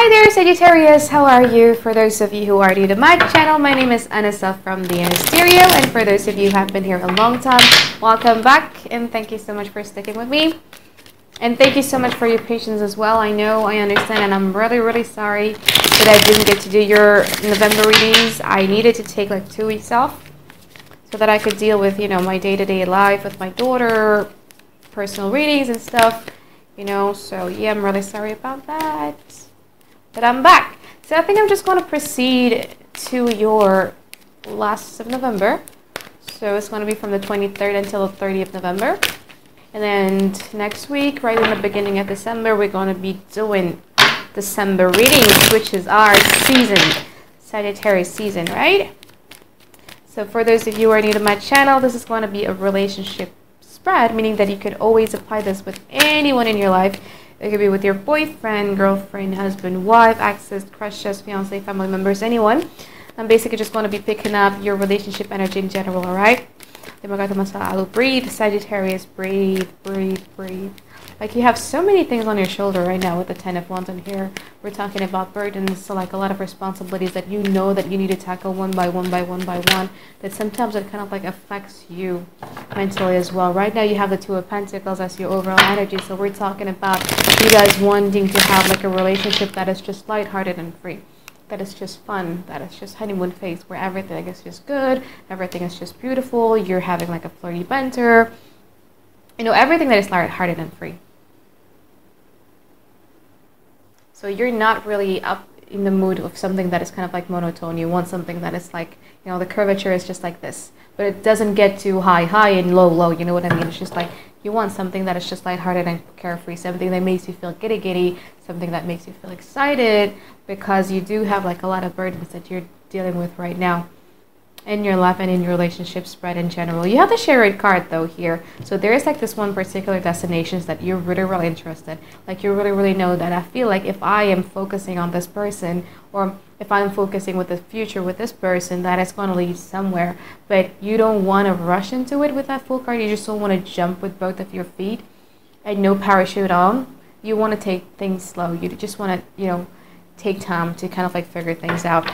Hi there, Sagittarius. How are you? For those of you who are new to my channel, my name is Anissa from the Inner Stereo, and for those of you who have been here a long time, welcome back, and thank you so much for sticking with me. And thank you so much for your patience as well. I know, I understand, and I'm really sorry that I didn't get to do your November readings. I needed to take like 2 weeks off so that I could deal with, my day-to-day life with my daughter, personal readings and stuff, so yeah, I'm really sorry about that. But I'm back. So I think I'm just going to proceed to your last of November. So it's going to be from the 23rd until the 30th of November. And then next week, right in the beginning of December, we're going to be doing December readings, which is our season, Sagittarius season, right? So for those of you who are new to my channel, this is going to be a relationship spread, meaning that you could always apply this with anyone in your life. It could be with your boyfriend, girlfriend, husband, wife, exes, crushes, fiance, family members, anyone. I'm basically just going to be picking up your relationship energy in general, alright? Breathe, Sagittarius, breathe, breathe, breathe. Like you have so many things on your shoulder right now with the 10 of Wands in here. We're talking about burdens, so like a lot of responsibilities that you know that you need to tackle one by one by one by one. That sometimes it kind of like affects you mentally as well. Right now you have the 2 of Pentacles as your overall energy. So we're talking about you guys wanting to have like a relationship that is just lighthearted and free. That is just fun, that is just honeymoon phase where everything is just good, everything is just beautiful, you're having like a flirty banter, everything that is lighthearted and free. So you're not really up in the mood of something that is kind of like monotone. You want something that is like, the curvature is just like this, but it doesn't get too high and low, you know what I mean? It's just like, you want something that is just lighthearted and carefree, something that makes you feel giddy, something that makes you feel excited, because you do have like a lot of burdens that you're dealing with right now in your life and in your relationship spread in general. You have the Chariot card though here, so there is like this one particular destinations that you're really interested, like you really know that I feel like if I am focusing on this person, or if I'm focusing with the future with this person, that it's going to lead somewhere, but you don't want to rush into it with that full card. You just don't want to jump with both of your feet and no parachute on. You want to take things slow. You just want to take time to kind of like figure things out.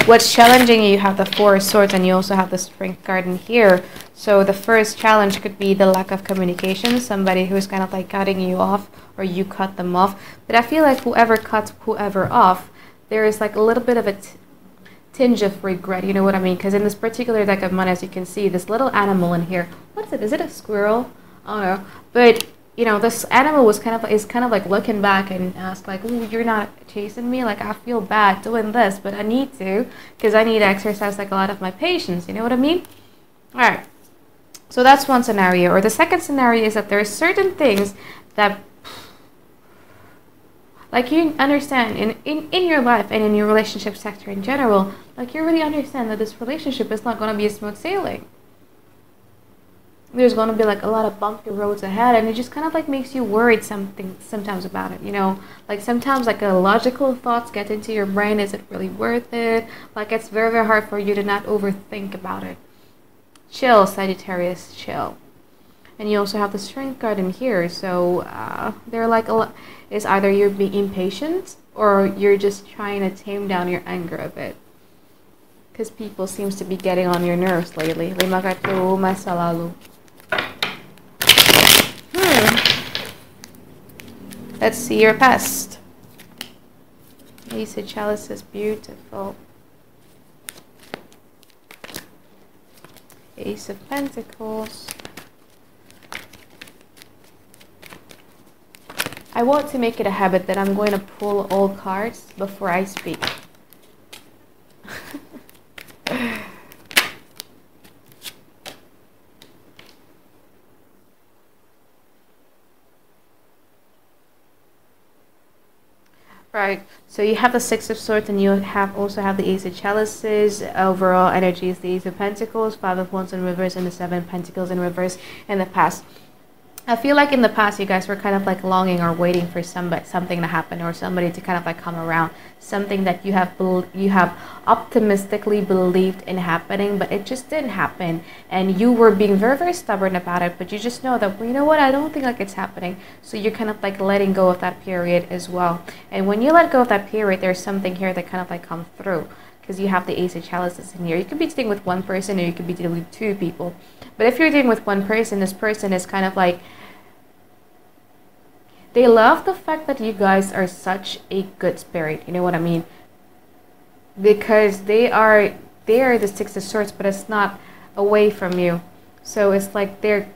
What's challenging, you have the 4 of Swords, and you also have the Strength card in here. So the first challenge could be the lack of communication, somebody who's kind of like cutting you off, or you cut them off. But I feel like whoever cuts whoever off, there is like a little bit of a tinge of regret, you know what I mean? Because in this particular deck of money, as you can see, this little animal in here, what's it? Is it a squirrel? I don't know. But this animal is kind of like looking back and ask like, oh, you're not chasing me, like I feel bad doing this, but I need to, because I need to exercise like a lot of my patience, you know what I mean? All right, so that's one scenario. Or the second scenario is that there are certain things that, like, you understand in your life and in your relationship sector in general, like you really understand that this relationship is not going to be a smooth sailing. There's going to be like a lot of bumpy roads ahead, and it just kind of like makes you worried sometimes about it, like sometimes like logical thoughts get into your brain. Is it really worth it? Like it's very hard for you to not overthink about it. Chill, Sagittarius, chill. And you also have the Strength card in here, so they're like is either you're being impatient or you're just trying to tame down your anger a bit, because people seems to be getting on your nerves lately. Let's see your past. Ace of Chalice is beautiful. Ace of Pentacles. I want to make it a habit that I'm going to pull all cards before I speak. Right, so you have the 6 of Swords, and you also have the Ace of Chalices. Overall energy is the Ace of Pentacles, 5 of Wands in reverse, and the 7 of Pentacles in reverse in the past. I feel like in the past you guys were kind of like longing or waiting for something to happen, or somebody to kind of like come around, something that you have optimistically believed in happening, but it just didn't happen, and you were being very, very stubborn about it. But you just know that, well, you know what, I don't think like it's happening, so you're kind of like letting go of that period as well. And when you let go of that period, there's something here that kind of like comes through, because you have the Ace of Chalices in here. You could be dealing with one person, or you could be dealing with two people. But if you're dealing with one person, this person is kind of like, they love the fact that you guys are such a good spirit. You know what I mean? Because they are the Six of Swords, but it's not away from you. So it's like they're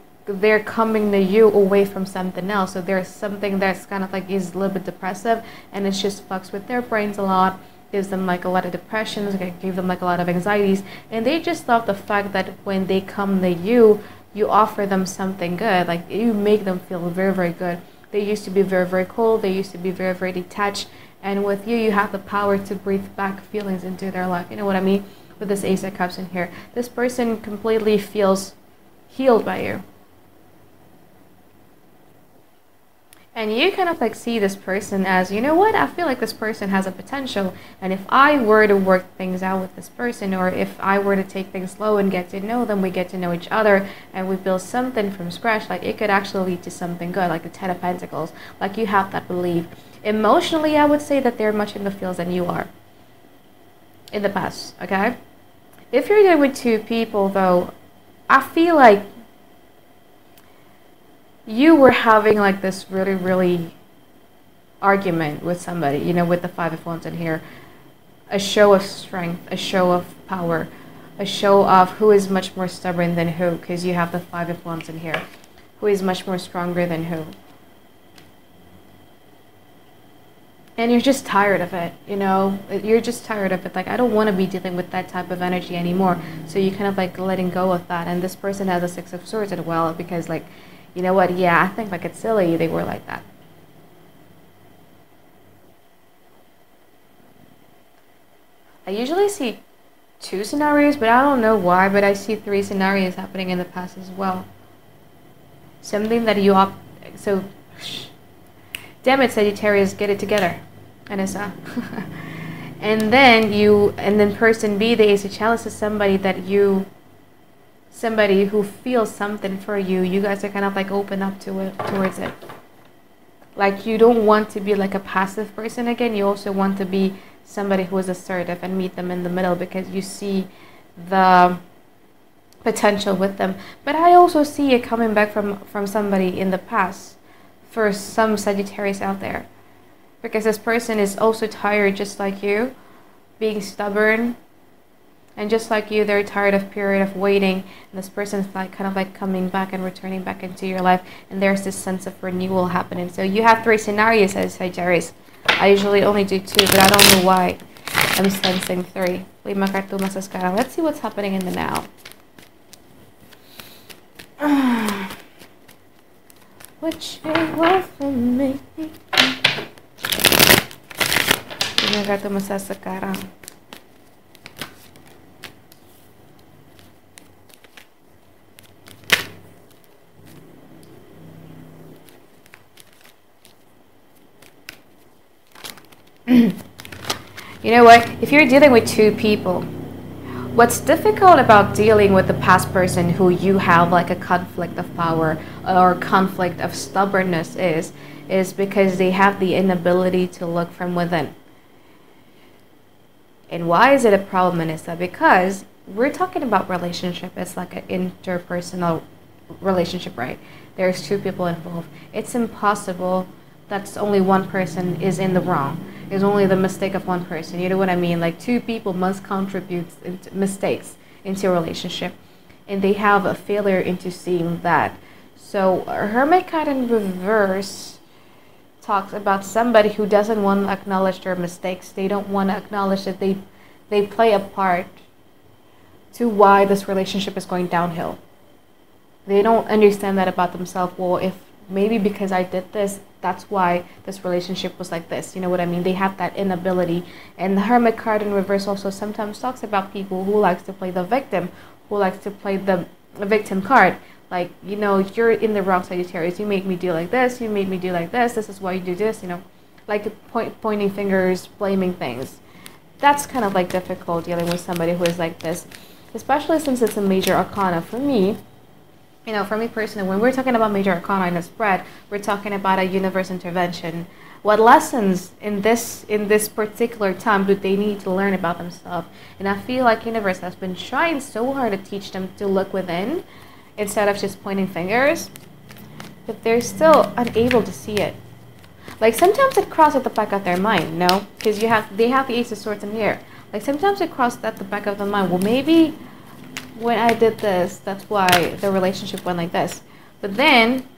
coming to you away from something else. So there's something that's kind of like is a little bit depressive, and it's just fucks with their brains a lot. Gives them like a lot of depressions, give them like a lot of anxieties, and they just love the fact that when they come to you, you offer them something good. Like, you make them feel very, very good. They used to be very, very cold. They used to be very, very detached. And with you, you have the power to breathe back feelings into their life. You know what I mean? With this Ace of Cups in here, this person completely feels healed by you. And you kind of like see this person as, you know what, I feel like this person has a potential. And if I were to work things out with this person, or if I were to take things slow and get to know them, we get to know each other, and we build something from scratch, like it could actually lead to something good, like the Ten of Pentacles. Like, you have that belief. Emotionally, I would say that they're much in the fields than you are in the past, okay? If you're dealing with two people, though, I feel like you were having like this really, really argument with somebody, you know, with the Five of Wands in here. A show of strength, a show of power, a show of who is much more stubborn than who, because you have the Five of Wands in here. Who is much more stronger than who. And you're just tired of it, you know? You're just tired of it. Like, I don't want to be dealing with that type of energy anymore. So you kind of like letting go of that. And this person has a Six of Swords as well, because like, you know what, yeah, I think like it's silly they were like that. I usually see two scenarios, but I don't know why, but I see three scenarios happening in the past as well. Something that you so, damn it, Sagittarius, get it together. Anissa. And then person B, the Ace of Chalices, is somebody that somebody who feels something for you. You guys are kind of like open up to it, towards it. Like, you don't want to be like a passive person again. You also want to be somebody who is assertive and meet them in the middle, because you see the potential with them. But I also see it coming back from somebody in the past for some Sagittarius out there, because this person is also tired, just like you, being stubborn. And just like you, they're tired of period of waiting. And this person's like kind of like coming back and returning back into your life. And there's this sense of renewal happening. So you have three scenarios as Sagittarius. I usually only do two, but I don't know why I'm sensing three. Let's see what's happening in the now. What you want from me? You know what? If you're dealing with two people, what's difficult about dealing with the past person who you have like a conflict of power or conflict of stubbornness is because they have the inability to look from within. And why is it a problem, Anissa? Because we're talking about relationship. It's like an interpersonal relationship, right? There's two people involved. It's impossible that only one person is in the wrong. It's only the mistake of one person. You know what I mean? Like, two people must contribute mistakes into a relationship, and they have a failure into seeing that. So Hermit card in reverse talks about somebody who doesn't want to acknowledge their mistakes. They don't want to acknowledge that they play a part to why this relationship is going downhill. They don't understand that about themselves. Well, if maybe because I did this, that's why this relationship was like this. You know what I mean? They have that inability. And the Hermit card in reverse also sometimes talks about people who likes to play the victim, who likes to play the victim card. Like, you know, you're in the wrong, Sagittarius. You made me do like this. You made me do like this. This is why you do this, you know. Like pointing fingers, blaming things. That's kind of like difficult dealing with somebody who is like this. Especially since it's a major arcana. For me, you know, for me personally, when we're talking about major arcana in a spread, we're talking about a universe intervention. What lessons in this particular time do they need to learn about themselves? And I feel like universe has been trying so hard to teach them to look within instead of just pointing fingers, but they're still unable to see it. Like sometimes it crosses at the back of their mind, no? Because they have the Ace of Swords in here. Like sometimes it crosses at the back of the mind. Well, maybe when I did this, that's why the relationship went like this. But then,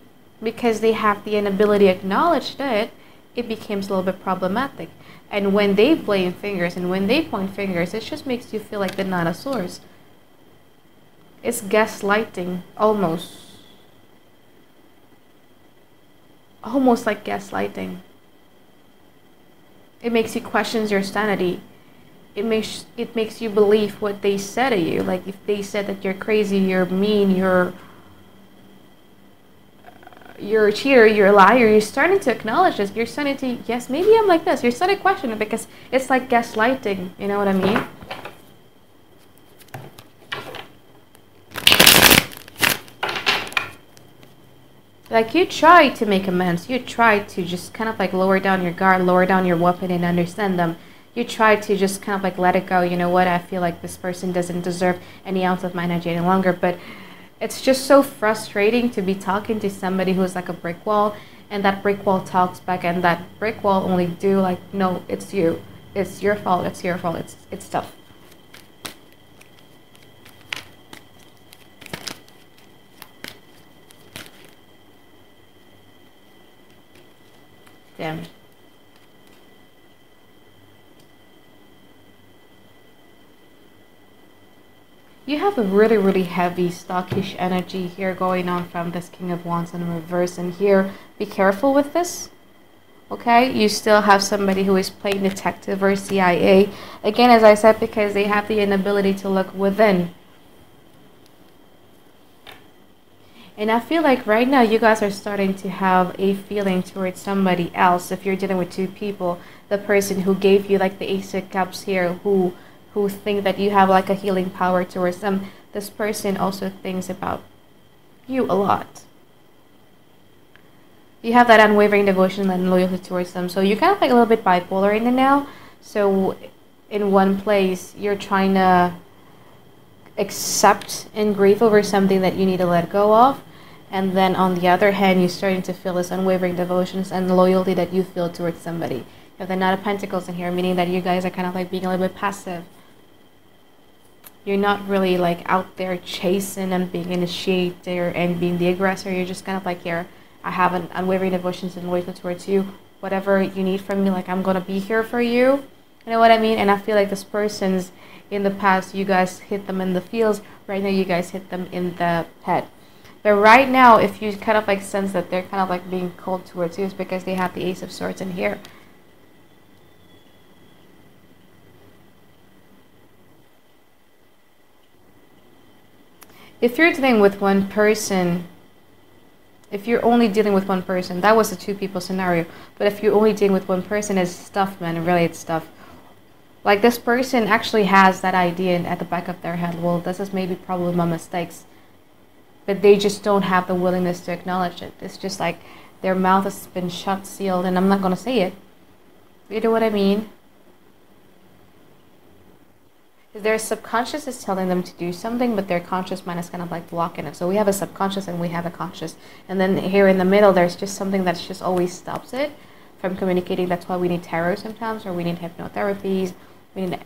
because they have the inability to acknowledge it, it becomes a little bit problematic. And when they blame fingers and when they point fingers, it just makes you feel like the Nine of Swords. It's gaslighting, almost. Almost like gaslighting. It makes you question your sanity. It makes you believe what they said to you. Like if they said that you're crazy, you're mean, you're a cheater, you're a liar, you're starting to acknowledge this. You're starting to, yes, maybe I'm like this. You're starting to question it because it's like gaslighting. You know what I mean? Like you try to make amends. You try to just kind of like lower down your guard, lower down your weapon and understand them. You try to just kind of like let it go. You know what? I feel like this person doesn't deserve any ounce of my energy any longer. But it's just so frustrating to be talking to somebody who's like a brick wall, and that brick wall talks back, and that brick wall only do like, no, it's you. It's your fault. It's your fault. It's tough. Damn. You have a really, really heavy, stockish energy here going on from this King of Wands in reverse. And here, be careful with this. Okay? You still have somebody who is playing detective or CIA. Again, as I said, because they have the inability to look within. And I feel like right now you guys are starting to have a feeling towards somebody else. If you're dealing with two people, the person who gave you like the Ace of Cups here, who think that you have like a healing power towards them, this person also thinks about you a lot. You have that unwavering devotion and loyalty towards them. So you're kind of like a little bit bipolar in it now. So in one place, you're trying to accept and grieve over something that you need to let go of. And then on the other hand, you're starting to feel this unwavering devotions and loyalty that you feel towards somebody. You have the Knight of Pentacles in here, meaning that you guys are kind of like being a little bit passive. You're not really like out there chasing and being initiator and being the aggressor. You're just kind of like, here, I have an unwavering devotions and loyalty towards you. Whatever you need from me, like I'm going to be here for you. You know what I mean? And I feel like this person's in the past, you guys hit them in the feels. Right now, you guys hit them in the head. But right now, if you kind of like sense that they're kind of like being cold towards you, it's because they have the Ace of Swords in here. If you're dealing with one person, if you're only dealing with one person, that was a two people scenario. But if you're only dealing with one person, it's tough, man. Really, it's tough. Like this person actually has that idea at the back of their head. Well, this is maybe probably my mistakes. But they just don't have the willingness to acknowledge it. It's just like their mouth has been shut, sealed, and I'm not going to say it. You know what I mean? Their subconscious is telling them to do something, but their conscious mind is kind of like blocking it. So we have a subconscious and we have a conscious. And then here in the middle, there's just something that's just always stops it from communicating. That's why we need tarot sometimes, or we need hypnotherapies. We need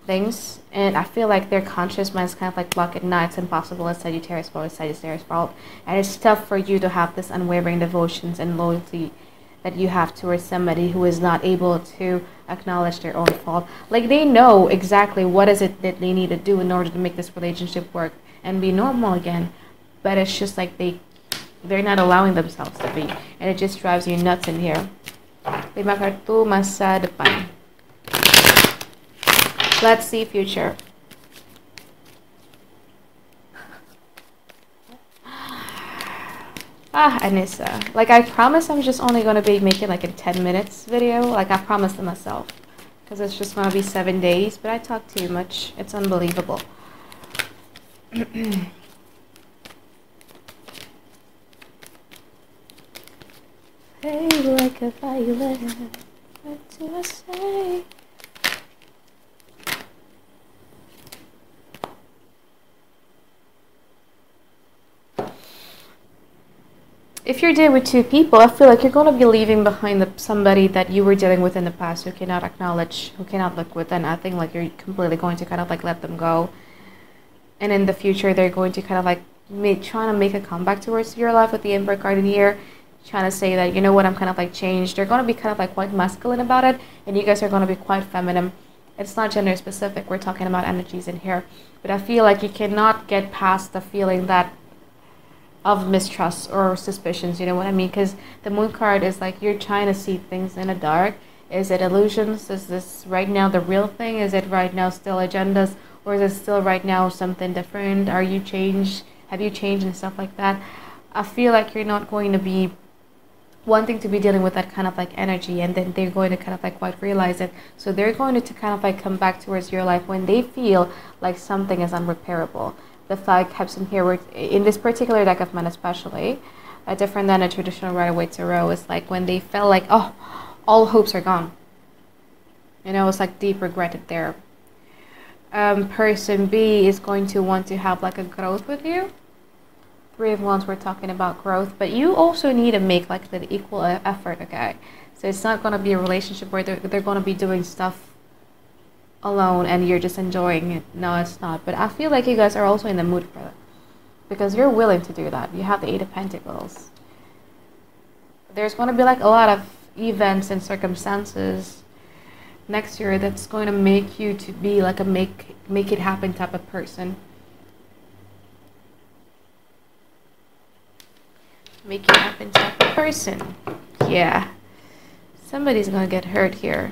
things. And I feel like their conscious mind is kind of like blocked. Now it's impossible. It's Sagittarius fault. It's Sagittarius fault. And it's tough for you to have this unwavering devotions and loyalty that you have towards somebody who is not able to acknowledge their own fault. Like they know exactly what is it that they need to do in order to make this relationship work and be normal again. But it's just like they're not allowing themselves to be. And it just drives you nuts in here. Lima kartu masa depan. Let's see future. Anissa. Like, I promise I'm just only going to be making like a 10 minutes video. Like, I promised to myself. Because it's just going to be 7 days. But I talk too much. It's unbelievable. Hey, like a violet. What do I say? If you're dealing with two people, I feel like you're going to be leaving behind somebody that you were dealing with in the past who cannot acknowledge, who cannot look within. I think like you're completely going to kind of like let them go. And in the future, they're going to kind of like trying to make a comeback towards your life with the Emperor card in here. Trying to say that, you know what, I'm kind of like changed. They're going to be kind of like quite masculine about it. And you guys are going to be quite feminine. It's not gender specific. We're talking about energies in here. But I feel like you cannot get past the feeling that of mistrust or suspicions, you know what I mean? Because the moon card is like you're trying to see things in the dark. Is it illusions? Is this right now the real thing? Is it right now still agendas? Or is it still right now something different? Are you changed? Have you changed and stuff like that? I feel like you're not going to be wanting to be dealing with that kind of like energy, and then they're going to kind of like quite realize it. So they're going to kind of like come back towards your life when they feel like something is unrepairable. The 5 cups in here, in this particular deck of men especially, different than a traditional Rider-Waite Tarot, is like when they felt like, oh, all hopes are gone. You know, it's like deep regretted there. Person B is going to want to have like a growth with you. 3 of Wands, we're talking about growth, but you also need to make like the equal effort, okay? So it's not going to be a relationship where they're going to be doing stuff alone and you're just enjoying it. No, it's not. But I feel like you guys are also in the mood for it because you're willing to do that. You have the 8 of Pentacles. There's going to be like a lot of events and circumstances next year that's going to make you to be like a make it happen type of person. Make it happen type of person. Yeah. Somebody's going to get hurt here.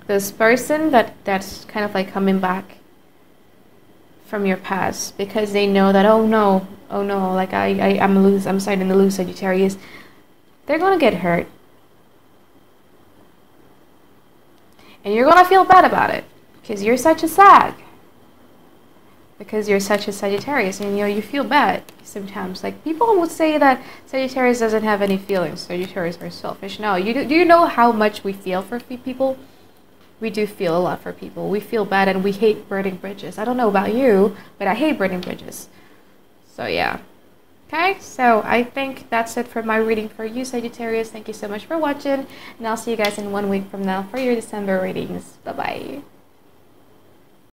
This person that's kind of like coming back from your past because they know that, oh no, like I'm starting to lose Sagittarius. They're gonna get hurt, and you're gonna feel bad about it because you're such a Sag. Because you're such a Sagittarius, and you know you feel bad sometimes. Like people would say that Sagittarius doesn't have any feelings. Sagittarius are selfish. No, do you know how much we feel for people? We do feel a lot for people. We feel bad and we hate burning bridges. I don't know about you, but I hate burning bridges. So yeah. Okay, so I think that's it for my reading for you, Sagittarius. Thank you so much for watching, and I'll see you guys in 1 week from now for your December readings. Bye-bye.